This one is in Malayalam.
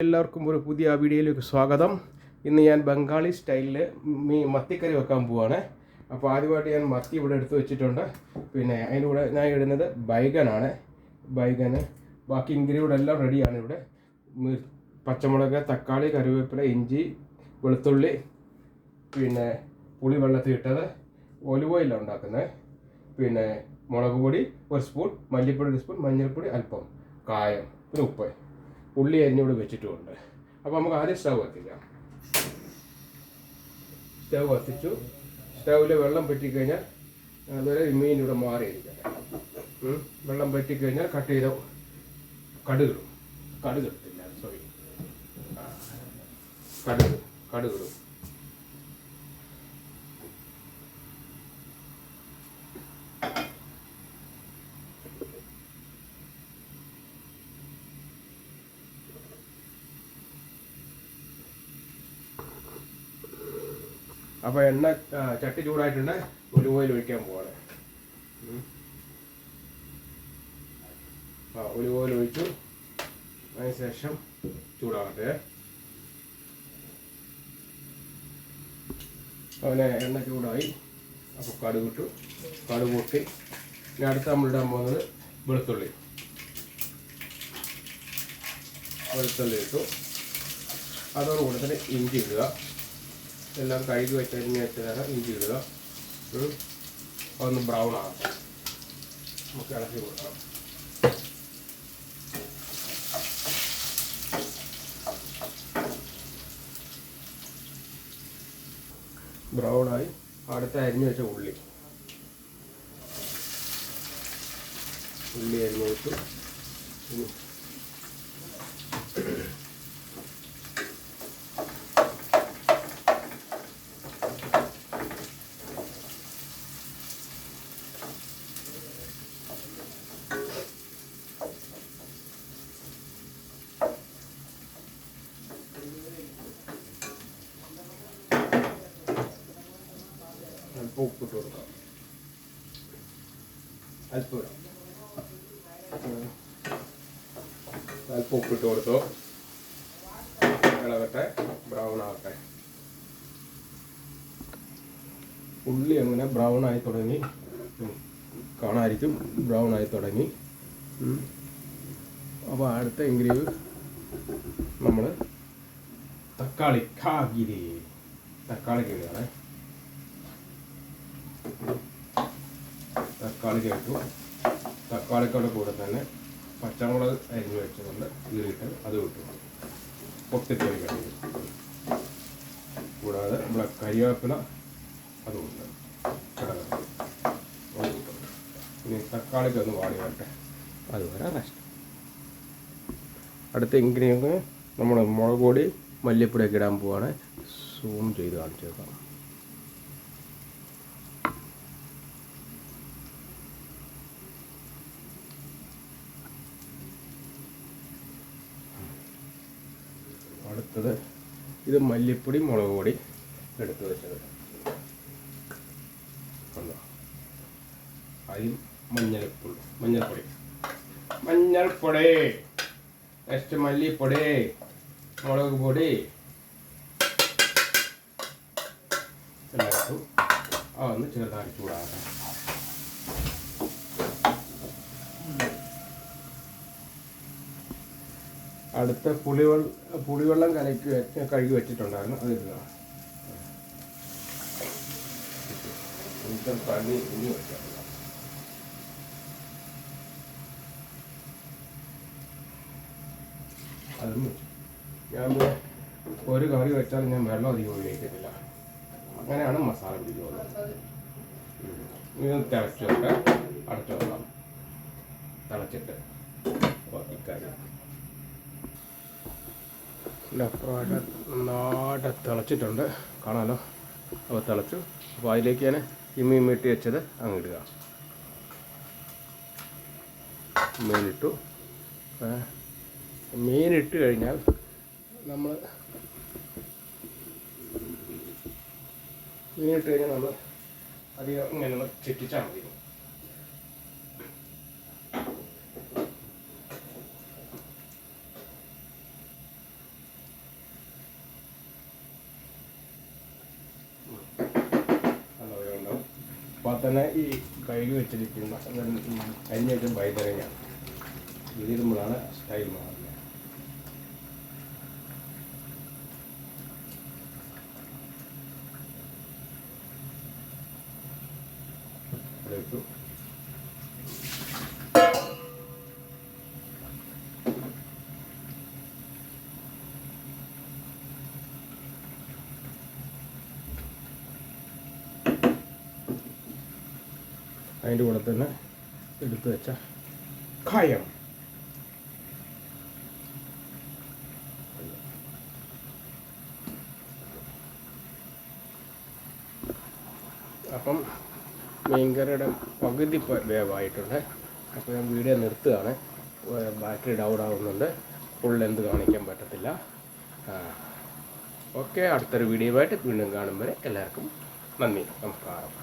എല്ലാവർക്കും ഒരു പുതിയ വീഡിയോയിലേക്ക് സ്വാഗതം. ഇന്ന് ഞാൻ ബംഗാളി സ്റ്റൈലിൽ മത്തിക്കറി വെക്കാൻ പോവാണ്. അപ്പോൾ ആദ്യമായിട്ട് ഞാൻ മത്തി ഇവിടെ എടുത്ത് വെച്ചിട്ടുണ്ട്. പിന്നെ അതിൻ്റെ കൂടെ ഞാൻ ഇടുന്നത് ബൈഗനാണ്. ബൈഗന് ബാക്കി ഇൻഗ്രീഡിയൻ്റ് എല്ലാം റെഡിയാണ്. ഇവിടെ പച്ചമുളക്, തക്കാളി, കറിവേപ്പില, ഇഞ്ചി, വെളുത്തുള്ളി, പിന്നെ പുളി വെള്ളത്തിൽ ഇട്ടത്, ഒലിവ് ഓയിലാണ് ഉണ്ടാക്കുന്നത്. പിന്നെ മുളക് പൊടി 1 സ്പൂൺ, മല്ലിപ്പൊടി 1 സ്പൂൺ, മഞ്ഞൾപ്പൊടി അല്പം, കായം, പിന്നെ ഉപ്പ്, ഉള്ളി അരിഞ്ഞൂടെ വെച്ചിട്ടുമുണ്ട്. അപ്പോൾ നമുക്ക് ആദ്യം സ്റ്റൗ കത്തിക്കാം. സ്റ്റൗ കത്തിച്ചു. സ്റ്റൗവിൽ വെള്ളം പറ്റിക്കഴിഞ്ഞാൽ അതുവരെ മീൻ ഇവിടെ മാറിയിരിക്കട്ടെ. വെള്ളം പറ്റിക്കഴിഞ്ഞാൽ കട്ട് ചെയ്ത കടുകിടും. കടുകിടത്തില്ല, സോറി, കടുകിടും. അപ്പോൾ എണ്ണ ചട്ടി ചൂടായിട്ടുണ്ട്. ഒലിവ് ഓയിൽ ഒഴിക്കാൻ പോവാണ്. ഒലിവ് ഓയിൽ ഒഴിച്ചു. അതിനുശേഷം ചൂടാകട്ടെ. അങ്ങനെ എണ്ണ ചൂടായി. അപ്പോൾ കടുകിട്ടു. കടുക് പൊട്ടി. ഇനി അടുത്ത് നമ്മളിടാൻ പോകുന്നത് വെളുത്തുള്ളി ഇട്ടു. അതോടുകൂടെ തന്നെ ഇഞ്ചി ഇടുക. എല്ലാം കഴുകി വെച്ചരിഞ്ഞ് വെച്ചതാണ്. ഇഞ്ചി ഇടുക. അതൊന്ന് ബ്രൗൺ ആകട്ടെ. നമുക്ക് ഇളക്കി കൊടുക്കാം. ബ്രൗണായി. അടുത്ത അരിഞ്ഞ് വെച്ച ഉള്ളി അരിഞ്ഞ് വെച്ചു. അല്പം ഉപ്പിട്ട് കൊടുക്കാം. അല്പം ഉപ്പിട്ട് കൊടുത്തു. ഇളകട്ടെ, ബ്രൗൺ ആകട്ടെ. ഉള്ളി അങ്ങനെ ബ്രൗൺ ആയി തുടങ്ങി. കാണാതിരിക്കും, ബ്രൗൺ ആയി തുടങ്ങി. അപ്പോൾ അടുത്ത ഇൻഗ്രീഡിയൻറ്റ് നമ്മൾ തക്കാളി ഇടുകയാണ്. തക്കാളി ഇട്ടു. തക്കാളിക്കോടെ കൂടെ തന്നെ പച്ചമുളക് അരിഞ്ഞ് വെച്ചുകൊണ്ട് ഇതിലിട്ട് അത് ഇട്ടു. പൊട്ടിത്തെറിക്കണം. കൂടാതെ നമ്മളെ കരിവേപ്പില അതുകൊണ്ട് കിടക്കണം. ഇനി തക്കാളിക്കൊന്ന് വാടി വരട്ടെ. അതുവരെ റെസ്റ്റ്. അടുത്ത ഇൻഗ്രീഡിയൻറ്റ് നമ്മൾ മുളക് പൊടി, മല്ലിപ്പൊടിയൊക്കെ ഇടാൻ പോവാണ്. സൂം ചെയ്ത് കാണിച്ചേക്കാം. അടുത്തത് ഇത് മല്ലിപ്പൊടി, മുളക് പൊടി എടുത്ത് വെച്ചത്. അതിൽ മഞ്ഞൾപ്പൊടി, നെക്സ്റ്റ് മല്ലിപ്പൊടി, മുളക് പൊടി എല്ലാം ഇട്ടു. അതൊന്ന് ചെറുതായി ചൂടാകാം. അടുത്ത പുളിവെള്ളം കഴുകി വെച്ചിട്ടുണ്ടായിരുന്നു. അതിരുന്ന പനി ഇനി വെക്കാം. അതും വെച്ചു. ഞാൻ ഒരു കറി വെച്ചാൽ ഞാൻ വെള്ളം അധികം ഉപയോഗിക്കത്തില്ല. അങ്ങനെയാണ് മസാല പിടിക്കുന്നത്. ഇത് തിളച്ച് വെക്കാം. അടച്ചു വെക്കാം. തിളച്ചിട്ട് ഇക്കാര്യം അപ്പുറമായിട്ട് നന്നായിട്ട് തിളച്ചിട്ടുണ്ട്, കാണാമല്ലോ. അപ്പോൾ തിളച്ചു. അപ്പോൾ അതിലേക്ക് ഞാൻ മീൻ വെട്ടി വെച്ചത് അങ്ങിടുക. മീനിട്ട് കഴിഞ്ഞാൽ നമ്മൾ അധികം ഇങ്ങനെ ഒന്ന് ചെറ്റിച്ചാൽ മതി. അപ്പോൾ തന്നെ ഈ കയ്യിൽ വെച്ചിരിക്കുന്ന അരിഞ്ഞ വെച്ച വൈതനങ്ങയാണ് ഇതിരുമ്പോഴാണ് സ്റ്റൈൽ മാറുന്നത്. എടുത്തു. അതിൻ്റെ കൂടെ തന്നെ എടുത്തു വെച്ച കായം, അപ്പം മീൻകറിയുടെ പകുതി വേവായിട്ടുണ്ട്. അപ്പോൾ ഞാൻ വീഡിയോ നിർത്തുകയാണ്. ബാറ്ററി ഡൗൺ ആവുന്നുണ്ട്, ഫുൾ ലെന്ത് കാണിക്കാൻ പറ്റത്തില്ല. ഓക്കെ, അടുത്തൊരു വീഡിയോ ആയിട്ട് വീണ്ടും കാണും വരെ എല്ലാവർക്കും നന്ദി, നമസ്കാരം.